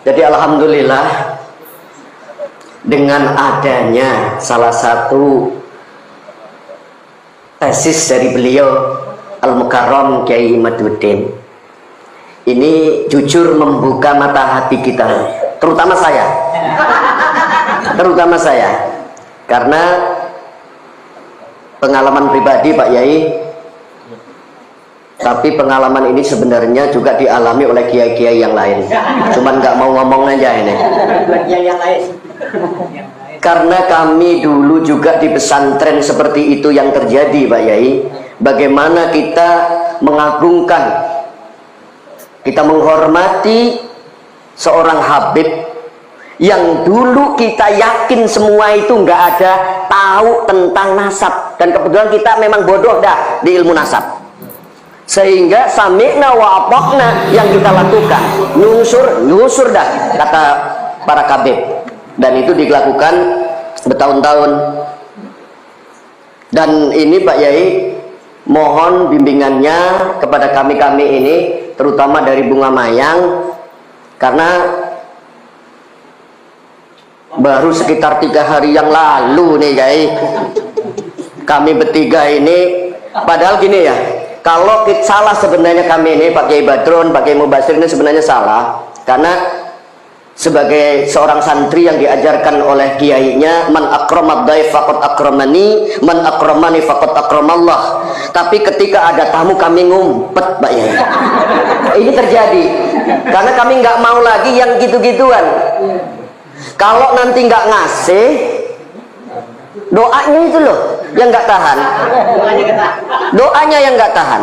Jadi alhamdulillah dengan adanya salah satu tesis dari beliau Al-Mukarram Kiai Imaduddin ini jujur membuka mata hati kita, terutama saya karena pengalaman pribadi Pak Yai, tapi pengalaman ini sebenarnya juga dialami oleh kiai-kiai yang lain, cuman nggak mau ngomong aja ini. Karena kami dulu juga di pesantren seperti itu yang terjadi Pak Yai. Bagaimana kita mengagungkan, kita menghormati seorang Habib yang dulu kita yakin semua itu nggak ada tahu tentang nasab, dan kebetulan kita memang bodoh dah di ilmu nasab, sehingga sami'na wa ata'na yang kita lakukan, nyusur dah kata para kabib, dan itu dilakukan bertahun-tahun. Dan ini Pak Yai, mohon bimbingannya kepada kami ini, terutama dari Bunga Mayang, karena baru sekitar 3 hari yang lalu nih Yai, kami bertiga ini, padahal gini ya, kalau kita salah sebenarnya kami ini, Pak Kiai Badrun, Pak Kiai Mubasir ini sebenarnya salah, karena sebagai seorang santri yang diajarkan oleh kiainya, man akramad dhaif faqad akramani, man akramani faqad akramallah. Tapi ketika ada tamu kami ngumpet Pak Yai. Ini terjadi karena kami nggak mau lagi yang gitu-gituan. Kalau nanti nggak ngasih, doanya itu loh yang nggak tahan, doanya yang nggak tahan.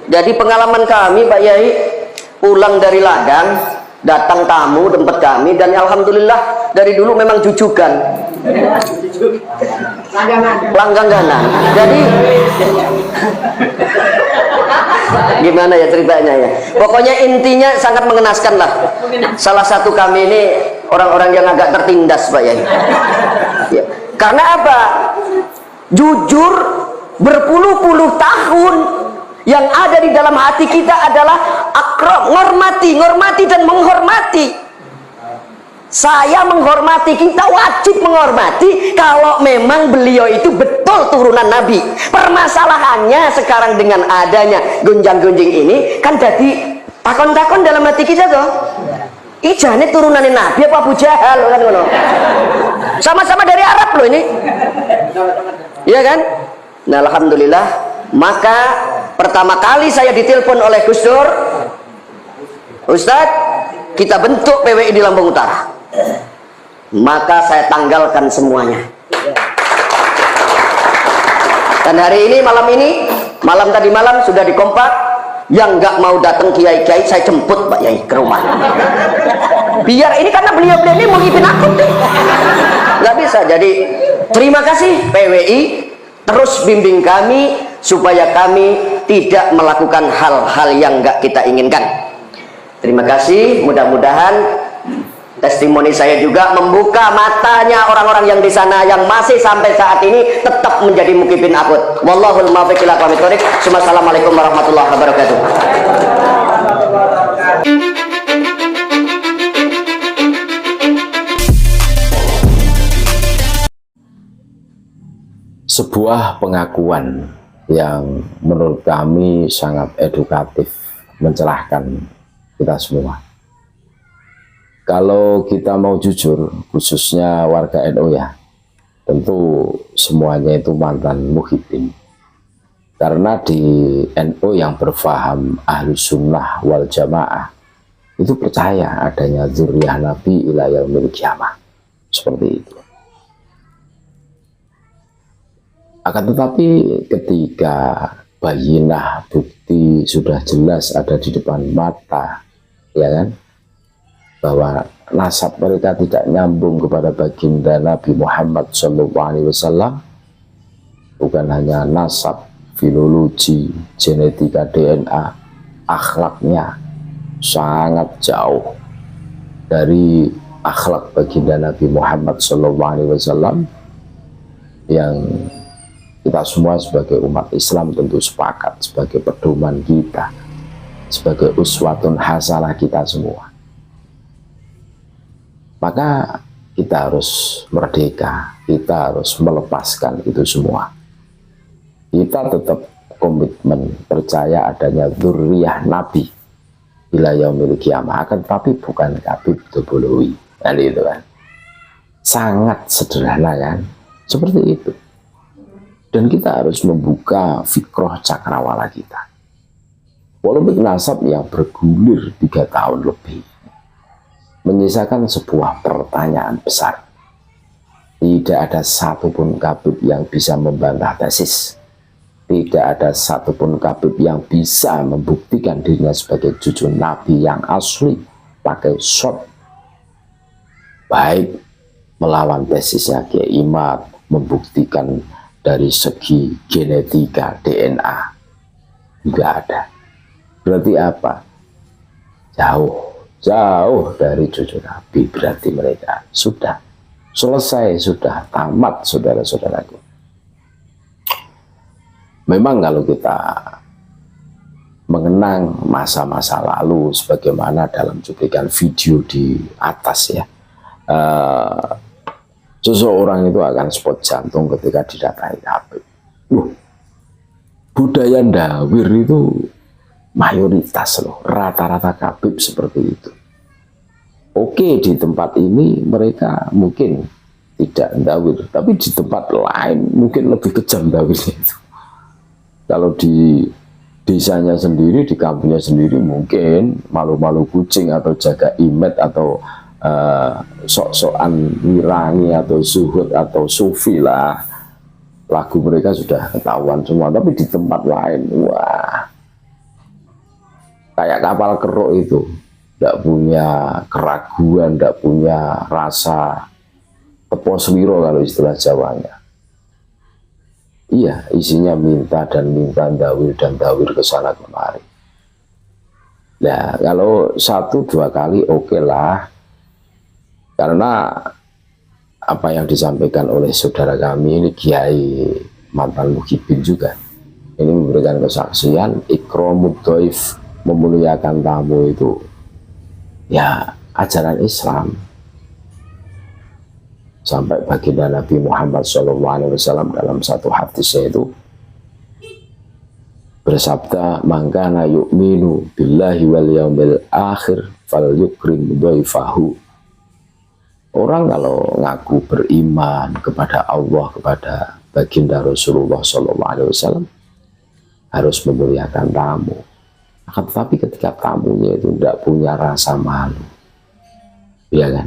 Jadi pengalaman kami Pak Yai, pulang dari ladang, datang tamu tempat kami, dan alhamdulillah dari dulu memang jujukan, langganan. Jadi gimana ya ceritanya ya, pokoknya intinya sangat mengenaskan lah. Salah satu kami ini orang-orang yang agak tertindas Pak Yai ya. Karena apa? Jujur berpuluh-puluh tahun yang ada di dalam hati kita adalah akram, ngormati dan menghormati. Saya menghormati, kita wajib menghormati kalau memang beliau itu betul turunan Nabi. Permasalahannya sekarang dengan adanya gonjang-gonjing ini kan jadi takon-takon dalam hati kita tuh, ijane turunannya Nabi apa Abu Jahal kan ngono. Sama-sama dari Arab loh ini. Iya kan? Nah, alhamdulillah, maka pertama kali saya ditelepon oleh Gus Dur, Ustadz, kita bentuk PWI di Lampung Utara. Maka saya tanggalkan semuanya. Dan hari ini, malam tadi malam sudah dikompak, yang nggak mau datang kiai-kiai saya jemput Pak Yai ke rumah. Biar ini, karena beliau ini mau ngipin aku nih, nggak bisa. Jadi terima kasih PWI, terus bimbing kami supaya kami tidak melakukan hal-hal yang nggak kita inginkan. Terima kasih, mudah-mudahan testimoni saya juga membuka matanya orang-orang yang di sana yang masih sampai saat ini tetap menjadi mukibin akut. Wallahul muwaffiq ila aqwamit thoriq. Assalamualaikum warahmatullahi wabarakatuh. Sebuah pengakuan yang menurut kami sangat edukatif, mencerahkan kita semua. Kalau kita mau jujur, khususnya warga NU ya, tentu semuanya itu mantan muhyiddin. Karena di NU yang berfaham Ahlus Sunnah wal Jamaah itu percaya adanya dzurriyyah Nabi ila yaumil qiyamah. Seperti itu. Akan tetapi ketika bayinah bukti sudah jelas ada di depan mata, ya kan, bahwa nasab mereka tidak nyambung kepada baginda Nabi Muhammad SAW, bukan hanya nasab, filologi, genetika, DNA, akhlaknya sangat jauh dari akhlak baginda Nabi Muhammad SAW, yang kita semua sebagai umat Islam tentu sepakat sebagai pedoman kita, sebagai uswatun hasanah kita semua. Maka kita harus merdeka, kita harus melepaskan itu semua. Kita tetap komitmen percaya adanya dzurriyyah Nabi ila yaumil qiyamah, akan tapi bukan Habib Dobolowi. Nah, itu kan sangat sederhana kan, seperti itu. Dan kita harus membuka fikroh cakrawala kita. Polemik nasab yang bergulir 3 tahun lebih menyisakan sebuah pertanyaan besar. Tidak ada satupun kabib yang bisa membantah tesis. Tidak ada satupun kabib yang bisa membuktikan dirinya sebagai cucu Nabi yang asli pakai shot. Baik melawan tesisnya Kiai Imad, membuktikan dari segi genetika DNA, juga ada. Berarti apa? Jauh dari cucu Nabi. Berarti mereka sudah selesai, sudah tamat, saudara-saudaraku. Memang kalau kita mengenang masa-masa lalu sebagaimana dalam cuplikan video di atas ya, seseorang itu akan spot jantung ketika didatangi Habib. Budaya ndawir itu mayoritas loh, rata-rata Habib seperti itu. Oke, di tempat ini mereka mungkin tidak ndawir, tapi di tempat lain mungkin lebih kejam ndawirnya itu. Kalau di desanya sendiri, di kampungnya sendiri mungkin malu-malu kucing atau jaga imet atau sok-sokan wirangi atau zuhud atau sufi lah. Lagu mereka sudah ketahuan semua, tapi di tempat lain, wah, kayak kapal keruk itu, tidak punya keraguan, tidak punya rasa teposwiro kalau istilah Jawanya. Iya, isinya minta dan minta, dawir dan dawir ke sana kemari. Nah, kalau 1-2 kali oke lah, karena apa yang disampaikan oleh saudara kami ini Kiai mantan Muhyiddin juga, ini memberikan kesaksian ikramud dhaif, memuliakan tamu itu ya ajaran Islam. Sampai baginda Nabi Muhammad SAW dalam satu hadisnya itu bersabda, "Mangkana yu'minu billahi wal yaumil akhir fal yukrim dhaifahu." Orang kalau ngaku beriman kepada Allah, kepada baginda Rasulullah SAW, harus memuliakan tamu. Tetapi ketika tamunya itu tidak punya rasa malu, ya kan,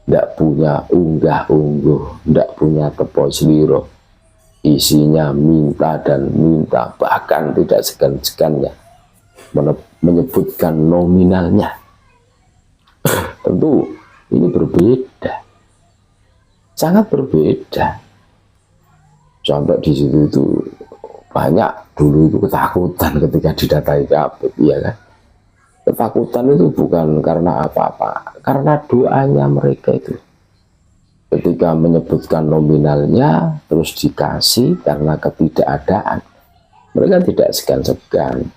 tidak punya unggah-ungguh, tidak punya teposliro, isinya minta dan minta, bahkan tidak segan-segannya menyebutkan nominalnya. Tentu ini berbeda, sangat berbeda. Sampai di situ itu banyak dulu itu ketakutan ketika didatangi Habib, ya kan. Ketakutan itu bukan karena apa-apa, karena doanya mereka itu. Ketika menyebutkan nominalnya, terus dikasih karena ketidakadaan, mereka tidak segan-segan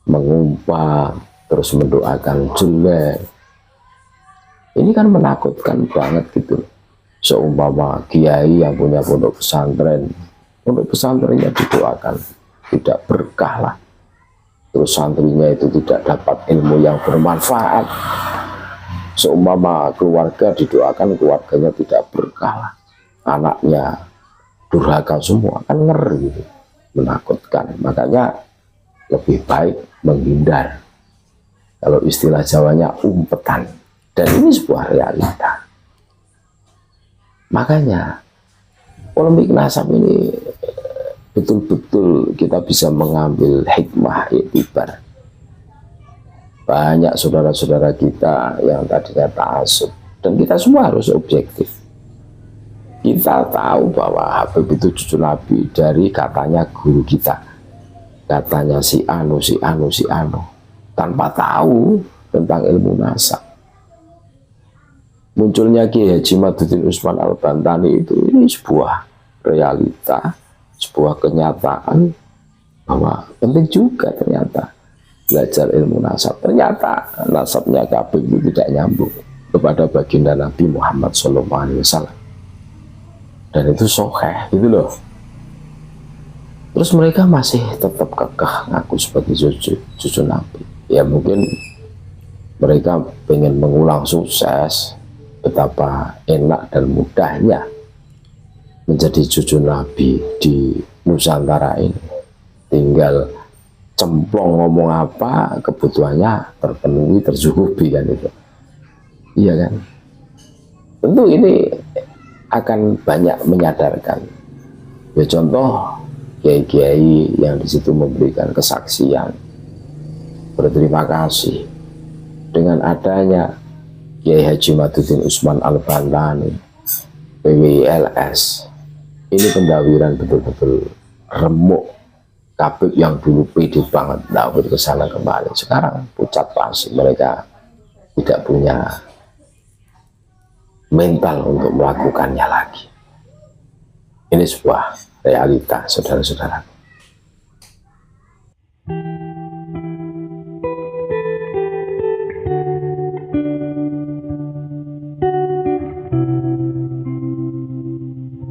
mengumpat, terus mendoakan jelek. Ini kan menakutkan banget gitu. Seumpama kiai yang punya pondok pesantrennya didoakan tidak berkah lah, terus santrinya itu tidak dapat ilmu yang bermanfaat. Seumpama keluarga didoakan keluarganya tidak berkah lah, anaknya durhaka semua, kan ngeri gitu, menakutkan. Makanya lebih baik menghindar, kalau istilah Jawanya umpetan, dan ini sebuah realita. Makanya polemik nasab ini betul-betul kita bisa mengambil hikmah iktibar. Banyak saudara-saudara kita yang tadinya ta'assub, dan kita semua harus objektif. Kita tahu bahwa Habib itu cucu Nabi dari katanya guru kita, katanya si anu, tanpa tahu tentang ilmu nasab. Munculnya Kiai Haji Maduddin Usman Al-Bantani itu, ini sebuah realita, sebuah kenyataan bahwa penting juga ternyata belajar ilmu nasab. Ternyata nasabnya Habib itu tidak nyambung, kepada baginda Nabi Muhammad SAW, dan itu sahih gitu loh. Terus mereka masih tetap kekeh ngaku sebagai cucu Nabi. Ya mungkin mereka pengen mengulang sukses, betapa enak dan mudahnya menjadi cucu Nabi di Nusantara ini. Tinggal cemplong ngomong apa, kebutuhannya terpenuhi, tercukupi kan itu. Iya kan? Tentu ini akan banyak menyadarkan. Ya contoh kiai-kiai yang di situ memberikan kesaksian, berterima kasih dengan adanya Kiai Haji Maduddin Usman Al-Bantani, PWILS. Ini pendawiran betul-betul remuk. Kabib yang dulu pede banget, dawir ke sana kembali, sekarang pucat pasi, mereka tidak punya mental untuk melakukannya lagi. Ini sebuah realita, saudara-saudara.